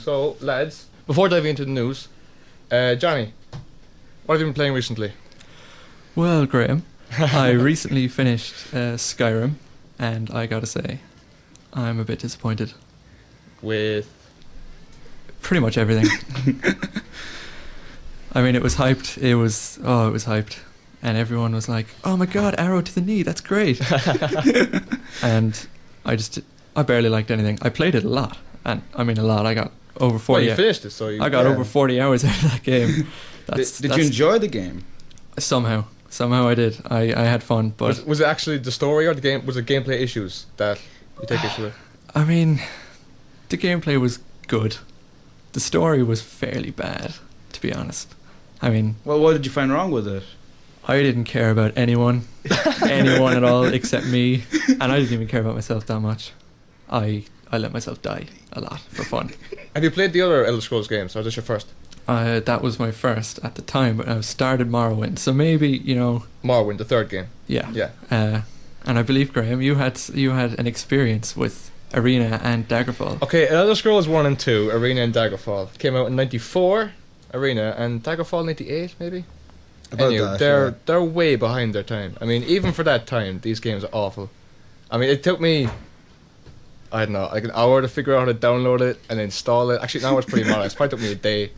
So, lads, before diving into the news, Johnny, what have you been playing recently? Well, Graham, I recently finished Skyrim, and I gotta say, I'm a bit disappointed. With pretty much everything. I mean, it was hyped. It was hyped, and everyone was like, "Oh my god, arrow to the knee, that's great!" And I barely liked anything. I played it a lot, and I mean a lot. I got over 40. Well, you finished it, so I got over 40 hours out of that game. Did you enjoy the game? Somehow I did. I had fun, but was it actually the story or the game? Was it gameplay issues that you take issue with? I mean, the gameplay was good. The story was fairly bad, to be honest. I mean... Well, what did you find wrong with it? I didn't care about anyone at all except me, and I didn't even care about myself that much. I let myself die a lot for fun. Have you played the other Elder Scrolls games, or is this your first? That was my first at the time, but I started Morrowind, so maybe, you know... Morrowind, the third game. Yeah. And I believe, Graham, you had an experience with Arena and Daggerfall. Okay, Elder Scrolls 1 and 2, Arena and Daggerfall, came out in 94, Arena, and Daggerfall 98, maybe? They're way behind their time. I mean, even for that time, these games are awful. I mean, it took me, I don't know, like an hour to figure out how to download it and install it. Actually, an hour's pretty modest. It probably took me a day.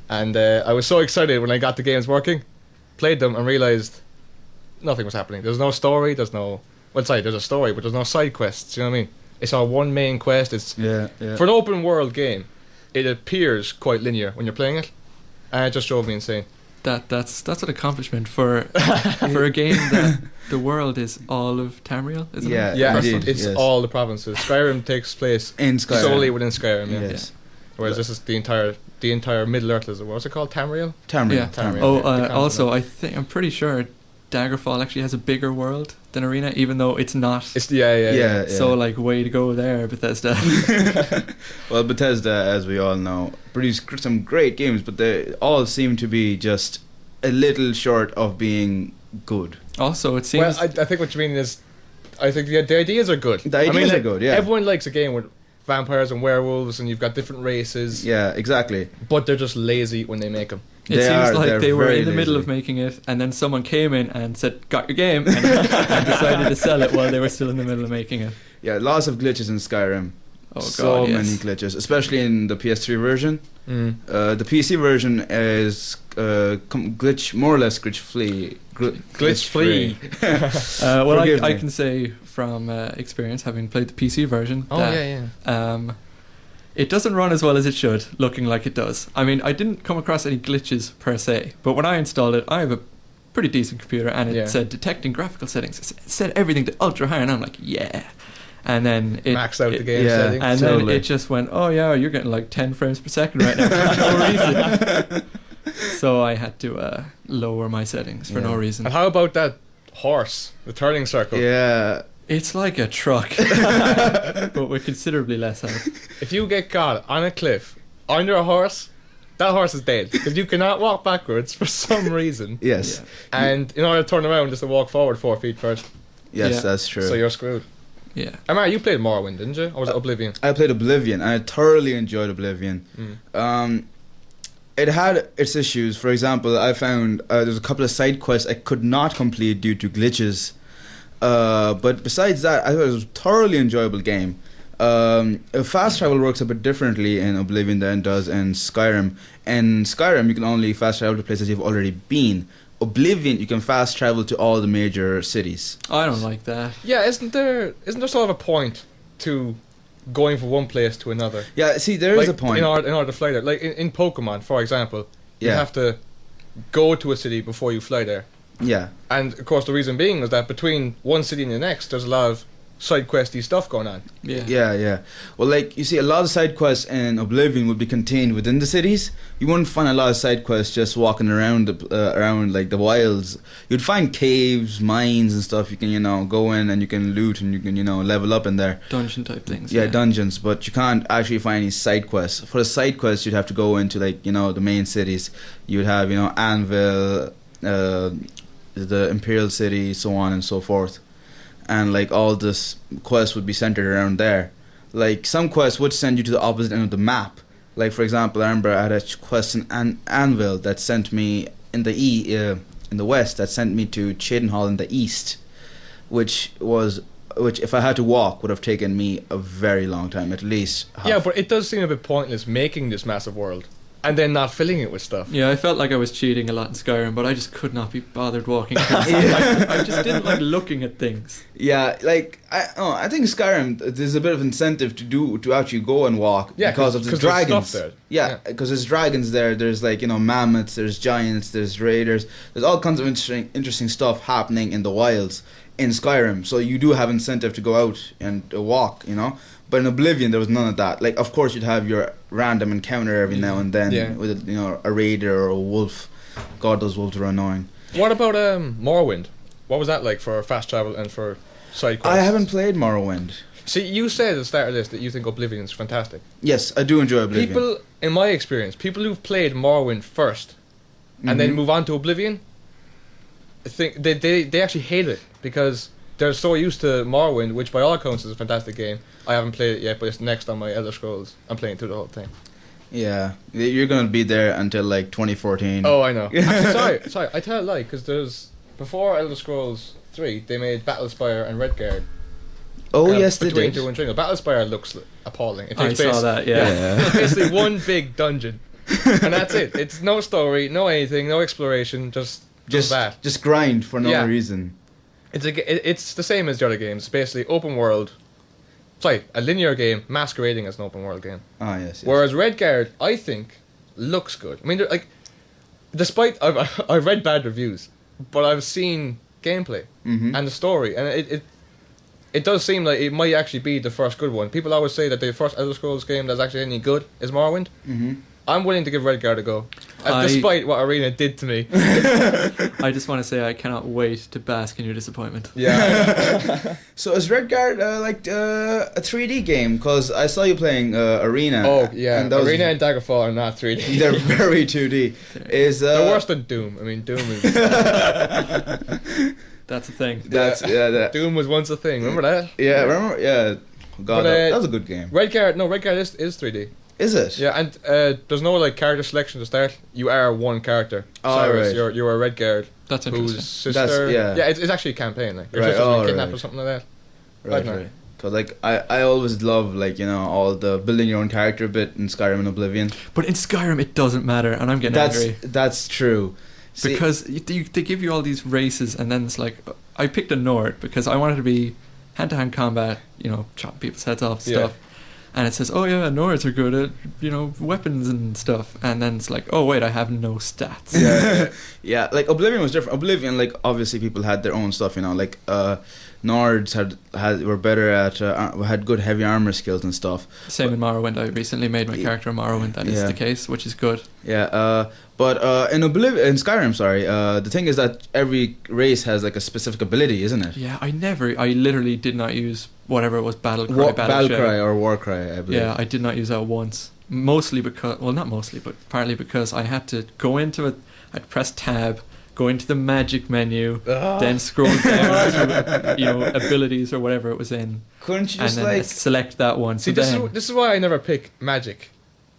And I was so excited when I got the games working, played them, and realised nothing was happening. There's no story, there's a story, but there's no side quests, you know what I mean? It's all one main quest. It's for an open world game, it appears quite linear when you're playing it, and it just drove me insane. That's an accomplishment for a game that the world is all of Tamriel, isn't it? Yeah, it's all the provinces. Skyrim takes place in Skyrim, solely within Skyrim. Yeah. Yes. Whereas this is the entire Middle Earth. What's it called? Tamriel. Yeah. Tamriel. Oh, also, I'm pretty sure Daggerfall actually has a bigger world than Arena, even though it's not. Yeah. So, like, way to go there, Bethesda. Well, Bethesda, as we all know, produced some great games, but they all seem to be just a little short of being good. Also, it seems... Well, I think what you mean is, I think the ideas are good. The ideas are good, yeah. Everyone likes a game with vampires and werewolves, and you've got different races. Yeah, exactly. But they're just lazy when they make them. It seems like they were in the middle of making it, and then someone came in and said, "Got your game," and decided to sell it while they were still in the middle of making it. Yeah, lots of glitches in Skyrim. Oh God, many glitches, especially in the PS3 version. The PC version is more or less glitch free. Glitch free. Well, I can say from experience, having played the PC version, it doesn't run as well as it should, looking like it does. I mean, I didn't come across any glitches per se, but when I installed it, I have a pretty decent computer, and it said detecting graphical settings. It said everything to ultra high, and I'm like, yeah. And then it maxed out the game settings. And then it just went, oh yeah, you're getting like 10 frames per second right now for no reason. So I had to lower my settings for no reason. And how about that horse, the turning circle? Yeah. It's like a truck, but with considerably less help. If you get caught on a cliff under a horse, that horse is dead, because you cannot walk backwards for some reason. Yes. Yeah. And in order to turn around, just to walk forward 4 feet first. Yes, that's true. So you're screwed. Yeah. Amar, you played Morrowind, didn't you? Or was it Oblivion? I played Oblivion, and I thoroughly enjoyed Oblivion. It had its issues. For example, I found there's a couple of side quests I could not complete due to glitches. But besides that, I thought it was a thoroughly enjoyable game. Fast travel works a bit differently in Oblivion than it does in Skyrim. In Skyrim, you can only fast travel to places you've already been. Oblivion, you can fast travel to all the major cities. I don't like that. Yeah, isn't there sort of a point to going from one place to another? Yeah, see, there is a point. In order to fly there. Like in Pokemon, for example, you have to go to a city before you fly there. Yeah. And of course the reason being is that between one city and the next there's a lot of side questy stuff going on. Yeah. Well, like, you see, a lot of side quests in Oblivion would be contained within the cities. You wouldn't find a lot of side quests just walking around around like the wilds. You'd find caves, mines and stuff you can, go in and you can loot and you can, level up in there. Dungeon type things. Yeah, dungeons, but you can't actually find any side quests. For the side quests, you'd have to go into the main cities. You'd have, Anvil, the Imperial City, so on and so forth. And all this quests would be centered around there. Like, some quests would send you to the opposite end of the map, Like, for example, I remember I had a quest in Anvil that sent me in the west, that sent me to Cheydinhal in the east, which if I had to walk would have taken me a very long time, at least. Yeah, but it does seem a bit pointless making this massive world and then not filling it with stuff. Yeah, I felt like I was cheating a lot in Skyrim, but I just could not be bothered walking. I just didn't like looking at things. Yeah, like I think Skyrim, there's a bit of incentive to actually go and walk, because of the dragons. There's stuff there. Yeah, because there's dragons there. There's like, mammoths. There's giants. There's raiders. There's all kinds of interesting stuff happening in the wilds in Skyrim. So you do have incentive to go out and walk, But in Oblivion, there was none of that. Like, of course, you'd have your random encounter every now and then with a raider or a wolf. God, those wolves are annoying. What about Morrowind? What was that like for fast travel and for side quests? I haven't played Morrowind. See, you said at the start of this that you think Oblivion is fantastic. Yes, I do enjoy Oblivion. People, in my experience, people who've played Morrowind first and then move on to Oblivion, I think they actually hate it because they're so used to Morrowind, which by all accounts is a fantastic game. I haven't played it yet, but it's next on my Elder Scrolls. I'm playing through the whole thing. Yeah, you're going to be there until like 2014. Oh, I know. Actually, sorry, I tell a lie, because before Elder Scrolls 3, they made Battlespire and Redguard. Oh, yes, they between did. 2 and 3. Battlespire looks appalling. I saw that, yeah. It's basically one big dungeon, and that's it. It's no story, no anything, no exploration, just that. Just grind for no reason. It's the same as the other games. It's basically open world. Sorry, a linear game masquerading as an open world game. Ah, yes. Whereas Redguard, I think, looks good. I mean, despite I've read bad reviews, but I've seen gameplay and the story, and it does seem like it might actually be the first good one. People always say that the first Elder Scrolls game that's actually any good is Morrowind. I'm willing to give Redguard a go, despite what Arena did to me. I just want to say I cannot wait to bask in your disappointment. Yeah. So is Redguard a 3D game? Because I saw you playing Arena. Oh yeah, and Arena and Daggerfall are not 3D. They're very 2D. They're worse than Doom. I mean, Doom is. That's a thing. Doom was once a thing. Remember that? Yeah, remember? Yeah. God, that was a good game. Redguard is 3D. Is it? Yeah, and there's no character selection to start. You are one character. Oh, Cyrus, right. You're a Redguard. That's interesting. Whose sister? It's actually a campaign. Like your sister's been kidnapped or something like that. Right. Because I always love all the building your own character bit in Skyrim and Oblivion. But in Skyrim it doesn't matter, and I'm getting angry. That's true. Because they give you all these races, and then it's like I picked a Nord because I wanted to be hand-to-hand combat, chopping people's heads off stuff. And it says, oh yeah, Nords are good at, weapons and stuff. And then it's like, oh wait, I have no stats. Yeah, like Oblivion was different. Oblivion, obviously people had their own stuff, Nords were better at, had good heavy armor skills and stuff. Same in Morrowind. I recently made my character in Morrowind. That is the case, which is good. Yeah, but in Skyrim, the thing is that every race has a specific ability, isn't it? Yeah, I literally did not use whatever it was, Battlecry or Warcry, I believe. Yeah, I did not use that once. Mostly because, well, not mostly, but partly because I had to go into it. I'd press tab, go into the magic menu, then scroll down to abilities or whatever it was in. Couldn't you just select that one? See, this is why I never pick magic.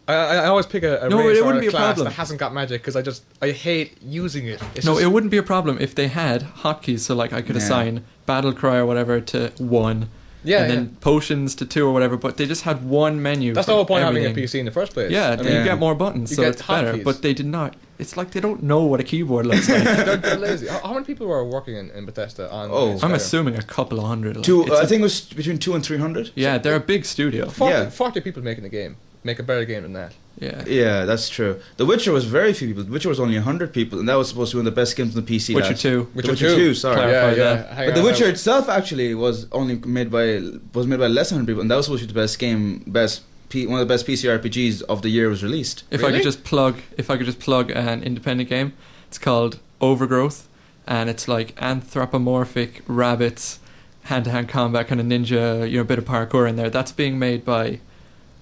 I always pick a race or a class that hasn't got magic because I hate using it. It wouldn't be a problem if they had hotkeys, so I could assign battle cry or whatever to 1. And then potions to 2 or whatever, but they just had one menu. That's the whole point of having a PC in the first place. Yeah, you get more buttons, so it's better. But they did not. It's like they don't know what a keyboard looks like. They're lazy. How many people were working in Bethesda on? I'm assuming a couple of hundred. I think it was between 200 and 300. Yeah, they're a big studio. 40 people making the game. Make a better game than that. Yeah, that's true. The Witcher was very few people. The Witcher was only 100 people, and that was supposed to be one of the best games on the PC. Witcher 2. Witcher 2, sorry. Yeah. But The Witcher itself actually was only made by less than 100 people, and that was supposed to be the best game, one of the best PC RPGs of the year was released. If I could just plug an independent game, it's called Overgrowth, and it's like anthropomorphic rabbits, hand-to-hand combat, kind of ninja, a bit of parkour in there. That's being made by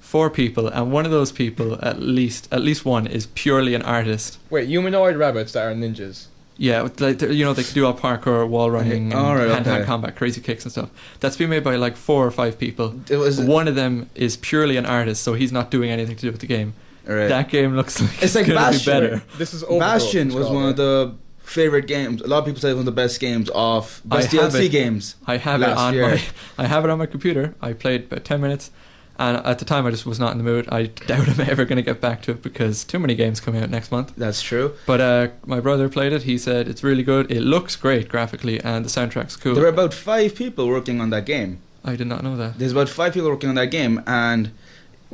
4 people, and one of those people, at least one, is purely an artist. Wait, humanoid rabbits that are ninjas? Yeah, like, you know, they can do all parkour, wall running, and hand-to-hand combat, crazy kicks and stuff. That's been made by like 4 or 5 people. One of them is purely an artist, so he's not doing anything to do with the game. Right. That game looks like it's like Bastion. Be better. This is Bastion was one of the favorite games. A lot of people say it's one of the best games of best DLC games. I have it on my computer. I played about 10 minutes. And at the time, I just was not in the mood. I doubt I'm ever going to get back to it because too many games coming out next month. That's true. But my brother played it. He said it's really good. It looks great graphically, and the soundtrack's cool. There are about 5 people working on that game. I did not know that. There's about 5 people working on that game, and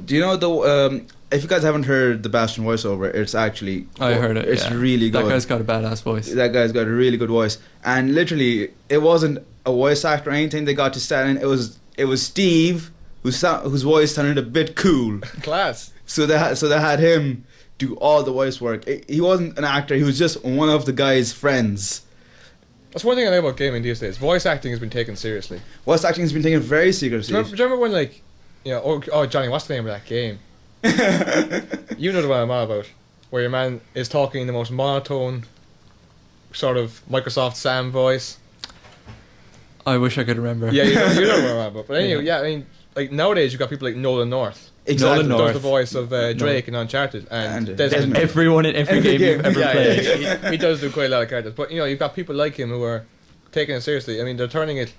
do you know the? If you guys haven't heard the Bastion voiceover, it's actually I heard it. It's really good. That guy's got a badass voice. That guy's got a really good voice, and literally, it wasn't a voice actor or anything. They got to stand in. It was Steve. Whose voice sounded a bit cool. Class. So they had him do all the voice work. He wasn't an actor. He was just one of the guy's friends. That's one thing I know about gaming these days. Voice acting has been taken seriously. Voice acting has been taken very seriously. Do you remember when, like, you know, oh Johnny, what's the name of that game? You know the one I'm on about. Where your man is talking in the most monotone sort of Microsoft Sam voice. I wish I could remember. Yeah, you know what I'm on about. But anyway, yeah, I mean, like nowadays you've got people like Nolan North. Exactly. Nolan North does the voice of Drake in Uncharted, and Desmond. Everyone in every game you've ever played. Yeah, he does do quite a lot of characters, but you know you've got people like him who are taking it seriously. I mean, they're turning it.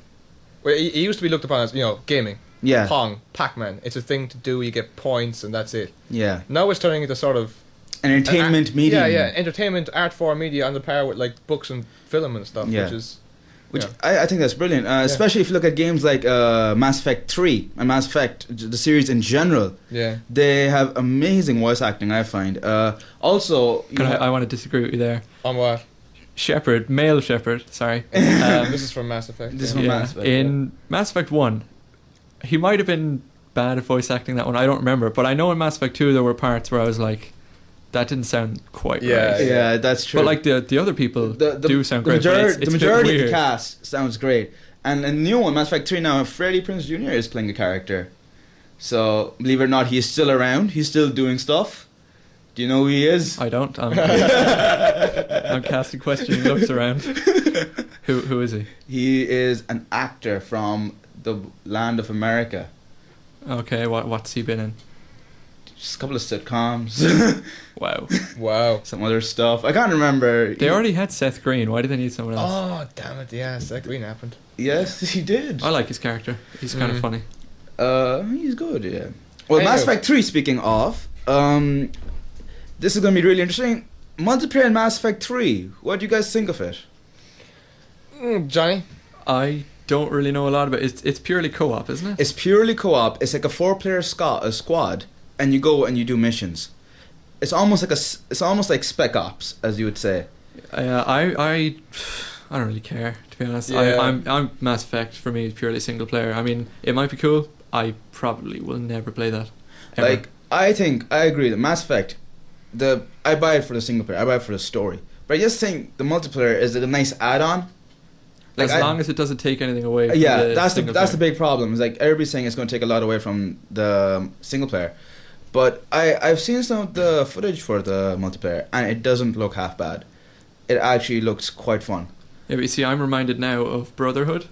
Well, he used to be looked upon as, you know, gaming. Yeah. Pong, Pac-Man. It's a thing to do. You get points, and that's it. Yeah. Now it's turning into sort of entertainment media. Yeah, entertainment, art form media on the par with like books and film and stuff, which I think that's brilliant, especially if you look at games like Mass Effect 3 and Mass Effect, the series in general. Yeah, they have amazing voice acting, I find. Also, I want to disagree with you there. On what? Shepard, male Shepard. Sorry, this is from Mass Effect. This is from Mass Effect. In Mass Effect 1, he might have been bad at voice acting that one. I don't remember, but I know in Mass Effect 2 there were parts where I was like, that didn't sound quite right. Yeah, that's true. But like the other people do sound great. The majority of the cast sounds great. And a new one, Mass Effect 3 now, Freddie Prinze Jr. is playing a character. So, believe it or not, he's still around. He's still doing stuff. Do you know who he is? I don't. I'm casting questioning looks around. Who is he? He is an actor from the land of America. Okay, what's he been in? Just a couple of sitcoms. Wow. Some other stuff. I can't remember. They already had Seth Green. Why did they need someone else? Oh, damn it. Yeah, Seth Green happened. Yes, he did. I like his character. He's kind of funny. He's good, yeah. Well, Mass Effect 3, speaking of, this is going to be really interesting. Multiplayer in Mass Effect 3. What do you guys think of it? Johnny? I don't really know a lot about it. It's purely co-op, isn't it? It's purely co-op. It's like a 4-player squad, and you go and you do missions. It's almost like Spec Ops, as you would say. I don't really care, to be honest. Yeah. I'm Mass Effect. For me, it's purely single player. I mean, it might be cool. I probably will never play that. Ever. Like, I agree that Mass Effect, I buy it for the single player. I buy it for the story. But I just think the multiplayer is a nice add-on. Like, as long as it doesn't take anything away from that's the big problem. It's like everybody's saying it's going to take a lot away from the single player. But I've seen some of the footage for the multiplayer, and it doesn't look half bad. It actually looks quite fun. Yeah, but you see, I'm reminded now of Brotherhood.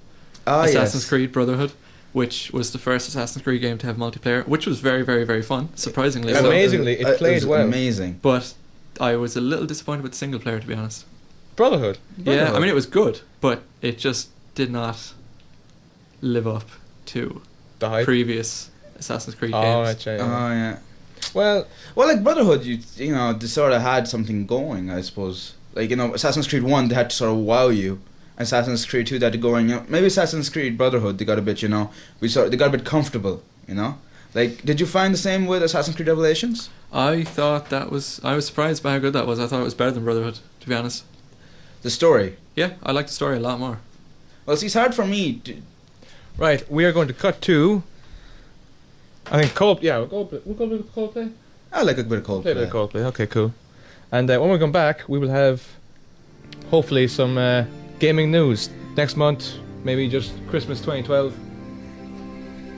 Assassin's Creed Brotherhood, which was the first Assassin's Creed game to have multiplayer, which was very, very, very fun, surprisingly. Amazingly, it played well. Amazing. But I was a little disappointed with the single player, to be honest. Brotherhood? Yeah, I mean, it was good, but it just did not live up to the hype? Previous Assassin's Creed games. Oh, yeah. Well, like Brotherhood, you know, they sort of had something going, I suppose. Like, you know, Assassin's Creed 1, they had to sort of wow you. Assassin's Creed 2, they had to go in, you know, maybe Assassin's Creed Brotherhood, they got a bit, you know, they got a bit comfortable, you know. Like, did you find the same with Assassin's Creed Revelations? I was surprised by how good that was. I thought it was better than Brotherhood, to be honest. The story? Yeah, I like the story a lot more. Well, see, it's hard for me to... Right, we are going to cut to... I think we'll go with Coldplay. I like a bit of Coldplay. Play a bit of Coldplay, okay, cool. And when we come back, we will have, hopefully, some gaming news. Next month, maybe just Christmas 2012.